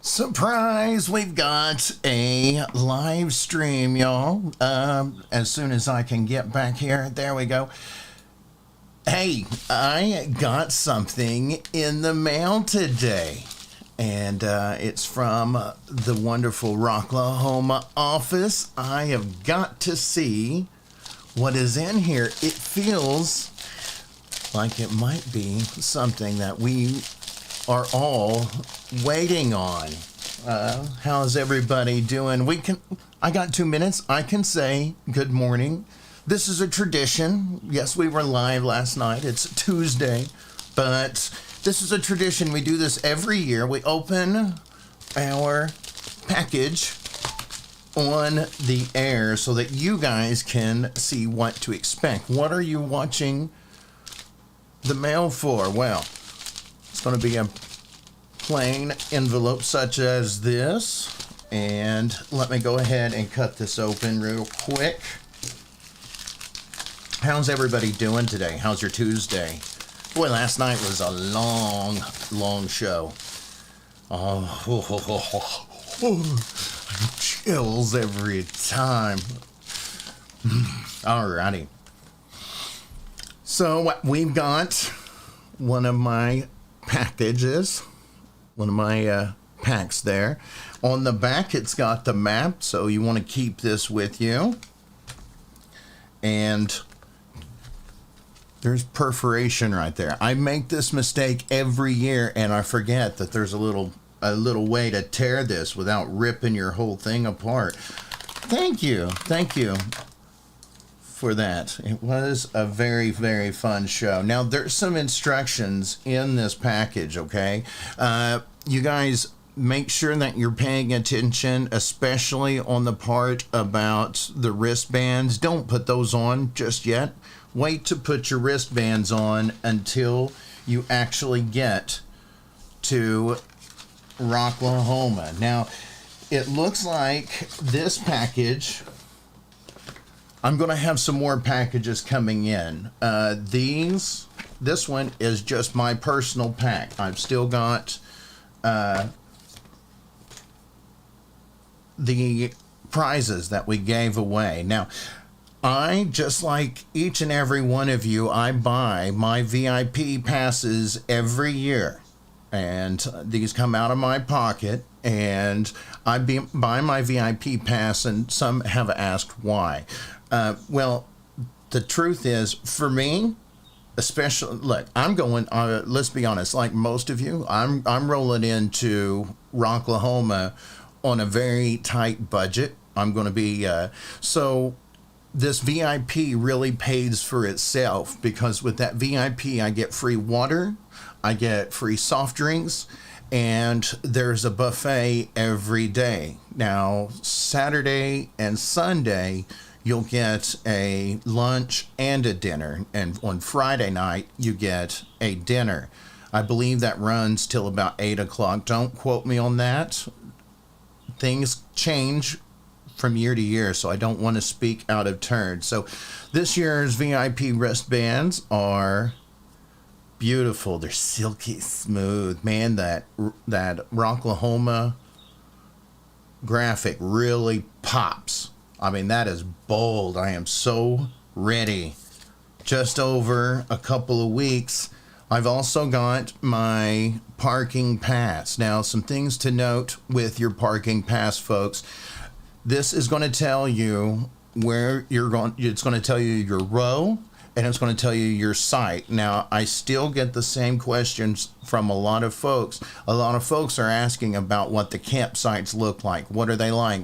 Surprise! We've got a live stream, y'all. As soon as I can get back here, there we go. Hey, I got something in the mail today, and it's from the wonderful Rocklahoma office. I have got to see what is in here. It feels like it might be something that we are all waiting on. How's everybody doing? I got 2 minutes. I can say good morning. This is a tradition. Yes, we were live last night. It's Tuesday, but this is a tradition. We do this every year. We open our package on the air so that you guys can see what to expect. What are you watching the mail for? Well, it's going to be a plain envelope such as this. And let me go ahead and cut this open real quick. How's everybody doing today? How's your Tuesday? Boy, last night was a long show. Chills every time. Alrighty. So we've got one of my packages, one of my packs there. On the back, it's got the map, so you want to keep this with you. And there's perforation right there. I make this mistake every year, and I forget that there's a little way to tear this without ripping your whole thing apart. Thank you for that. It was a very, very fun show. Now, there's some instructions in this package, okay? You guys make sure that you're paying attention, especially on the part about the wristbands. Don't put those on just yet. Wait to put your wristbands on until you actually get to Rocklahoma. Now, it looks like this package, I'm going to have some more packages coming in. This one is just my personal pack. I've still got the prizes that we gave away. Now, just like each and every one of you, I buy my VIP passes every year. And these come out of my pocket, and I buy my VIP pass, and some have asked why. Well, the truth is, for me, especially, look, I'm going, let's be honest, like most of you, I'm rolling into Rocklahoma on a very tight budget. I'm going to be, so this VIP really pays for itself, because with that VIP, I get free water, I get free soft drinks, and there's a buffet every day. Now, Saturday and Sunday, you'll get a lunch and a dinner. And on Friday night, you get a dinner. I believe that runs till about 8 o'clock. Don't quote me on that. Things change from year to year, so I don't want to speak out of turn. So this year's VIP wristbands are beautiful. They're silky smooth. Man, that Rocklahoma graphic really pops. I mean, that is bold. I am so ready. Just over a couple of weeks, I've also got my parking pass. Now, some things to note with your parking pass, folks. This is going to tell you where you're going. It's going to tell you your row, and it's going to tell you your site. Now, I still get the same questions from a lot of folks. A lot of folks are asking about what the campsites look like. What are they like?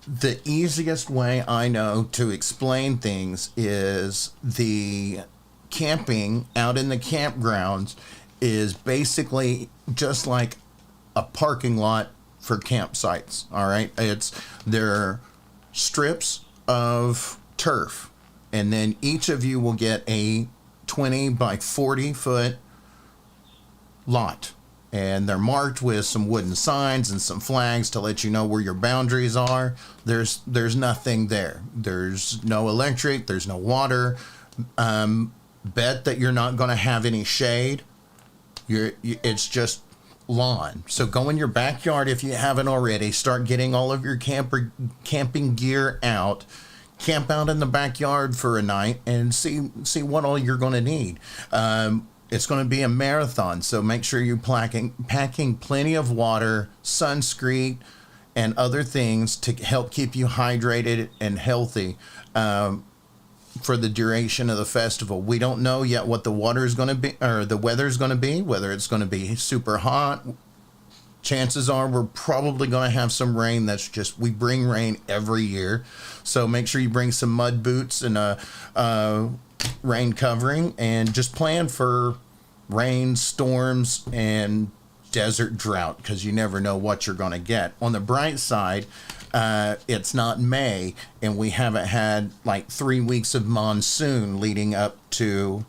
The easiest way I know to explain things is the camping out in the campgrounds is basically just like a parking lot for campsites. All right, they're strips of turf, and then each of you will get a 20 by 40 foot lot, and they're marked with some wooden signs and some flags to let you know where your boundaries are. There's nothing there. There's no electric, there's no water. Bet that you're not going to have any shade. It's just lawn. So go in your backyard if you haven't already. Start getting all of your camping gear out. Camp out in the backyard for a night and see what all you're going to need. It's going to be a marathon, so make sure you're packing plenty of water, sunscreen, and other things to help keep you hydrated and healthy for the duration of the festival. We don't know yet what the water is going to be, or the weather is going to be, whether it's going to be super hot. Chances are we're probably going to have some rain. We bring rain every year. So make sure you bring some mud boots and a rain covering, and just plan for rain, storms, and desert drought, because you never know what you're going to get. On the bright side, it's not May, and we haven't had like 3 weeks of monsoon leading up to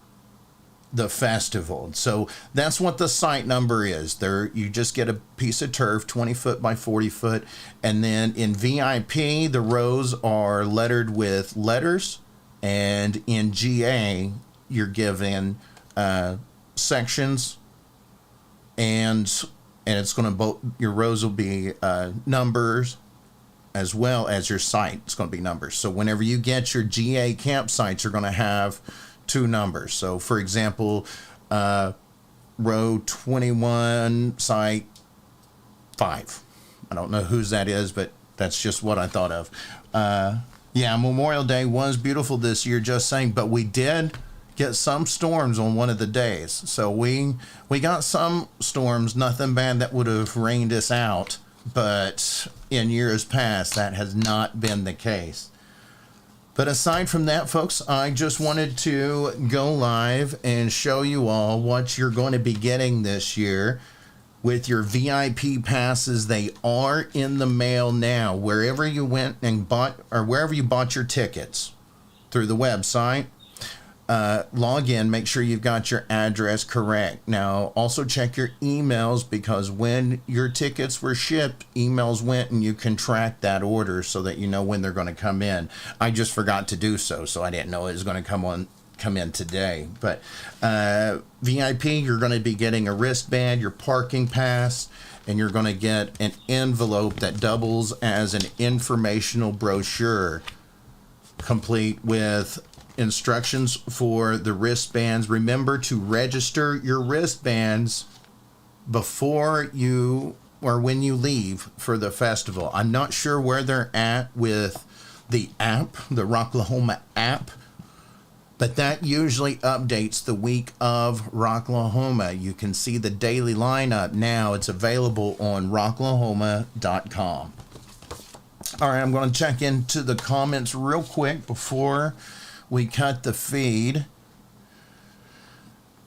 the festival. So that's what the site number is. There, you just get a piece of turf, 20 foot by 40 foot, and then in VIP, the rows are lettered with letters, and in GA, you're given sections, and it's going to your rows will be numbers as well as your site. It's going to be numbers. So whenever you get your GA campsites, you're going to have 2 numbers. So for example, row 21, site 5. I don't know whose that is, but that's just what I thought of. Yeah, Memorial Day was beautiful this year, just saying, but we did get some storms on one of the days. So we got some storms, nothing bad that would have rained us out, but in years past, that has not been the case. But aside from that, folks, I just wanted to go live and show you all what you're going to be getting this year with your VIP passes. They are in the mail now. Wherever you went and bought, or wherever you bought your tickets through the website, log in, make sure you've got your address correct. Now, also check your emails, because when your tickets were shipped, emails went, and you can track that order so that you know when they're going to come in. I just forgot to do so I didn't know it was going to come in today. But VIP, you're going to be getting a wristband, your parking pass, and you're going to get an envelope that doubles as an informational brochure, complete with instructions for the wristbands. Remember to register your wristbands before you or when you leave for the festival. I'm not sure where they're at with the app, the Rocklahoma app, but that usually updates the week of Rocklahoma. You can see the daily lineup now. It's available on rocklahoma.com. All right, I'm going to check into the comments real quick before we cut the feed.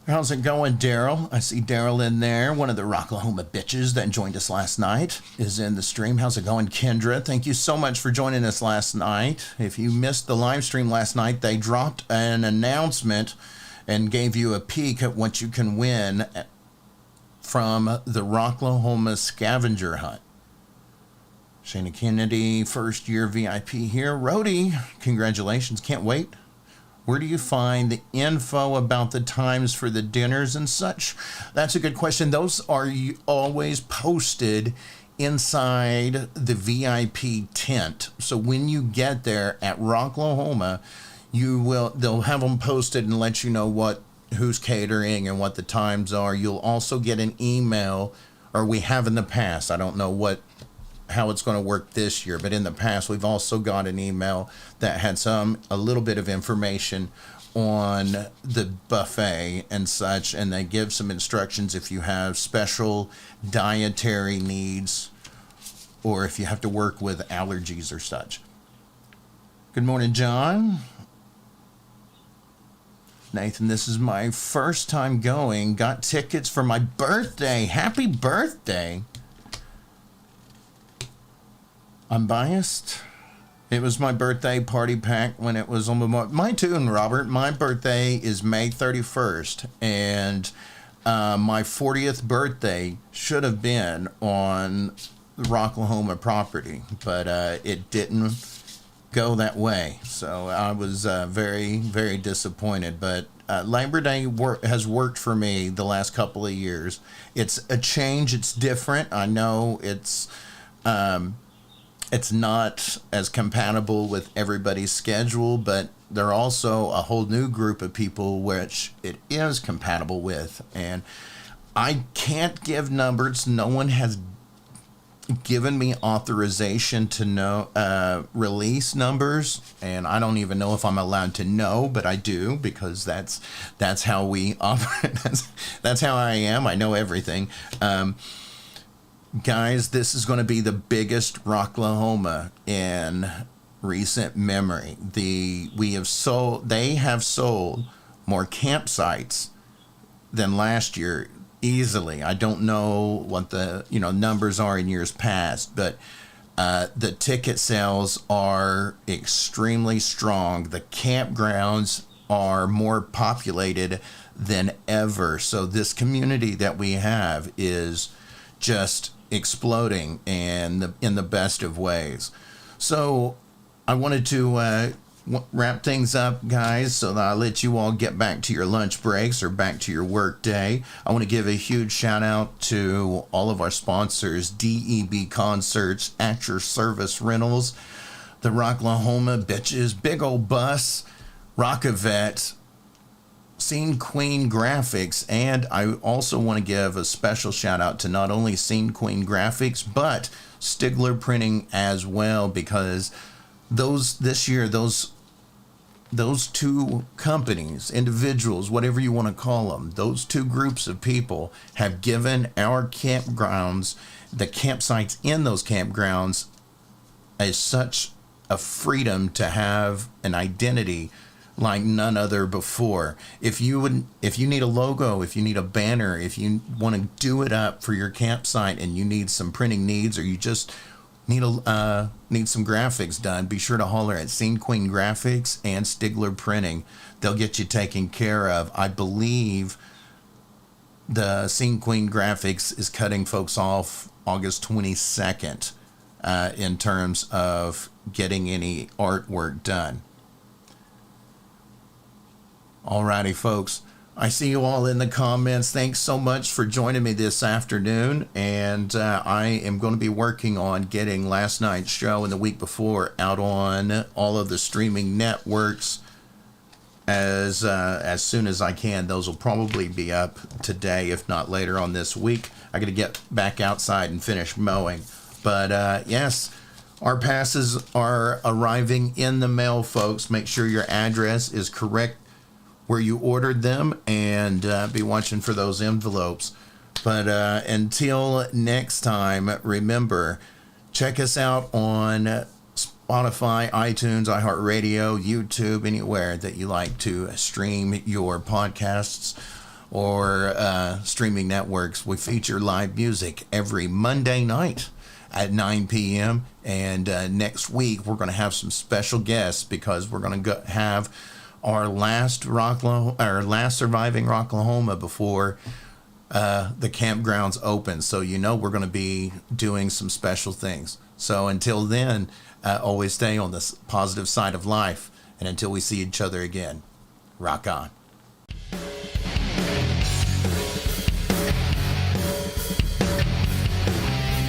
How's it going, Daryl? I see Daryl in there. One of the Rocklahoma bitches that joined us last night is in the stream. How's it going, Kendra? Thank you so much for joining us last night. If you missed the live stream last night, they dropped an announcement and gave you a peek at what you can win from the Rocklahoma scavenger hunt. Shana Kennedy, first year VIP here. Rhodey, congratulations. Can't wait. Where do you find the info about the times for the dinners and such? That's a good question. Those are always posted inside the VIP tent. So when you get there at Rocklahoma, they'll have them posted and let you know who's catering and what the times are. You'll also get an email, or we have in the past. I don't know how it's going to work this year, but in the past we've also got an email that had a little bit of information on the buffet and such, and they give some instructions if you have special dietary needs or if you have to work with allergies or such. Good morning, John. Nathan, this is my first time going. Got tickets for my birthday. Happy birthday. I'm biased. It was my birthday party pack when it was on my tune, Robert. My birthday is May 31st, and my 40th birthday should have been on the Rocklahoma property, but it didn't go that way. So I was very, very disappointed. But Labor Day has worked for me the last couple of years. It's a change. It's different. I know it's not as compatible with everybody's schedule, but there are also a whole new group of people which it is compatible with. And I can't give numbers. No one has given me authorization to release numbers, and I don't even know if I'm allowed to know, but I do, because that's how we operate. That's how I am. I know everything. Guys, this is going to be the biggest Rocklahoma in recent memory. They have sold more campsites than last year easily. I don't know what the numbers are in years past, but the ticket sales are extremely strong. The campgrounds are more populated than ever. So this community that we have is just exploding and in the best of ways. So I wanted to wrap things up, guys, so that I'll let you all get back to your lunch breaks or back to your work day. I want to give a huge shout out to all of our sponsors: DEB Concerts, At Your Service Rentals, the Rocklahoma Bitches, Big Old Bus, Rockavet, Scene Queen Graphics, and I also want to give a special shout out to not only Scene Queen Graphics but Stigler Printing as well, because those two companies, individuals, whatever you want to call them, those two groups of people have given our campgrounds, the campsites in those campgrounds, as such a freedom to have an identity like none other before. If you need a logo, if you need a banner, if you want to do it up for your campsite and you need some printing needs, or you just need some graphics done, be sure to holler at Scene Queen Graphics and Stigler Printing. They'll get you taken care of. I believe the Scene Queen Graphics is cutting folks off August 22nd in terms of getting any artwork done. Alrighty, folks. I see you all in the comments. Thanks so much for joining me this afternoon. And I am going to be working on getting last night's show and the week before out on all of the streaming networks as soon as I can. Those will probably be up today, if not later on this week. I got to get back outside and finish mowing. But yes, our passes are arriving in the mail, folks. Make sure your address is correct where you ordered them, and be watching for those envelopes. But until next time, remember, check us out on Spotify, iTunes, iHeartRadio, YouTube, anywhere that you like to stream your podcasts or streaming networks. We feature live music every Monday night at 9 p.m. And next week, we're going to have some special guests, because we're going to have our last surviving Rocklahoma before the campgrounds open. So we're going to be doing some special things. So until then, always stay on the positive side of life. And until we see each other again, rock on.